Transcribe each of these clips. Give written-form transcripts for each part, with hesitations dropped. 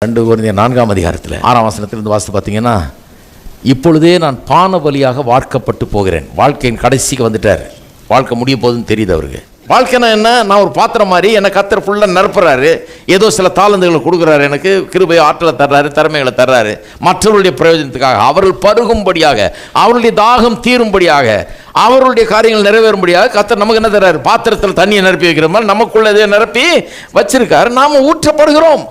2 கொரிந்தியர் 4ஆம் அதிகாரத்தில் 6ஆம் வசனத்திலிருந்து வாசித்து பார்த்தீங்கன்னா, இப்பொழுதே நான் பான பலியாக வார்க்கப்பட்டு போகிறேன். வாழ்க்கையின் கடைசிக்கு வந்துட்டார். வாழ்க்கை முடிய போகுதுன்னு தெரியுது அவருக்கு. வாழ்க்கைனா என்ன? நான் ஒரு பாத்திரம் மாதிரி என்னை கர்த்தர் ஃபுல்லாக நிரப்புறாரு. ஏதோ சில தாளந்துகளை கொடுக்குறாரு, எனக்கு கிருபை ஆற்றலை தர்றாரு, திறமைகளை தர்றாரு, மற்றவர்களுடைய பிரயோஜனத்துக்காக, அவர்கள் பருகும்படியாக, அவருடைய தாகம் தீரும்படியாக, அவருடைய காரியங்கள் நிறைவேறும்படியாக கர்த்தர் நமக்கு என்ன தர்றாரு? பாத்திரத்தில் தண்ணியை நிரப்பி வைக்கிற மாதிரி நமக்குள்ள இதை நிரப்பி வச்சிருக்காரு. நாம் ஊற்றப்படுகிறோம்.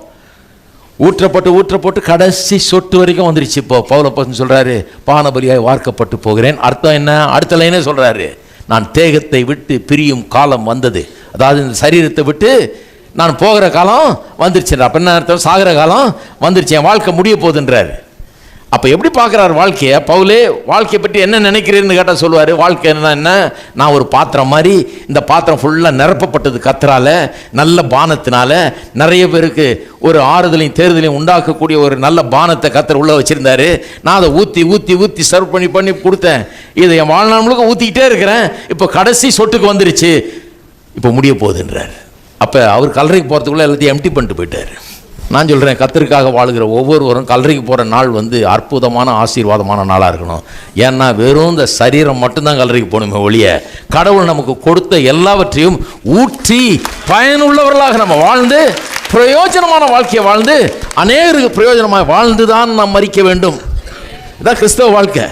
ஊற்றப்பட்டு கடைசி சொட்டு வரைக்கும் வந்துருச்சு. இப்போ பவுல் சொல்றாரு, பானபலியாய் வார்க்கப்பட்டு போகிறேன். அர்த்தம் என்ன? அடுத்த லைனே சொல்றாரு, நான் தேகத்தை விட்டு பிரியும் காலம் வந்தது. அதாவது இந்த சரீரத்தை விட்டு நான் போகிற காலம் வந்துருச்சு. அப்ப என்ன அர்த்தம்? சாகிற காலம் வந்துருச்சு, என் வாழ்க்கை முடிய போகுதுன்றாரு. அப்போ எப்படி பார்க்குறாரு வாழ்க்கையை? பவுலே வாழ்க்கையை பற்றி என்ன நினைக்கிறேன்னு கேட்டால் சொல்லுவார், வாழ்க்கை என்ன? நான் ஒரு பாத்திரம் மாதிரி, இந்த பாத்திரம் ஃபுல்லாக நிரப்பப்பட்டது கர்த்தரால, நல்ல பானத்தினால, நிறைய பேருக்கு ஒரு ஆறுதலையும் தேர்தலையும் உண்டாக்கக்கூடிய ஒரு நல்ல பானத்தை கர்த்தர் உள்ளே வச்சுருந்தாரு. நான் அதை ஊற்றி சர்வ் பண்ணி கொடுத்தேன். இதை என் வாழ்நாள் முழுக்க ஊற்றிக்கிட்டே இருக்கிறேன். இப்போ கடைசி சொட்டுக்கு வந்துருச்சு, இப்போ முடிய போகுதுன்றார். அப்போ அவர் கல்லறைக்கு போகிறதுக்குள்ளே எல்லாத்தையும் எம்டி பண்ணிட்டு போயிட்டார். நான் சொல்கிறேன், கர்த்தருக்காக வாழுகிற ஒவ்வொருவரும் கல்லறைக்கு போகிற நாள் அற்புதமான ஆசீர்வாதமான நாளாக இருக்கணும். ஏன்னா வெறும் இந்த சரீரம் மட்டும்தான் கல்லறைக்கு போகணுமே ஒழிய, கடவுள் நமக்கு கொடுத்த எல்லாவற்றையும் ஊற்றி பயனுள்ளவர்களாக நம்ம வாழ்ந்து, பிரயோஜனமான வாழ்க்கையை வாழ்ந்து, அநேகருக்கு பிரயோஜனமாக வாழ்ந்து தான் நாம் மரிக்க வேண்டும். இதான் கிறிஸ்தவ வாழ்க்கை.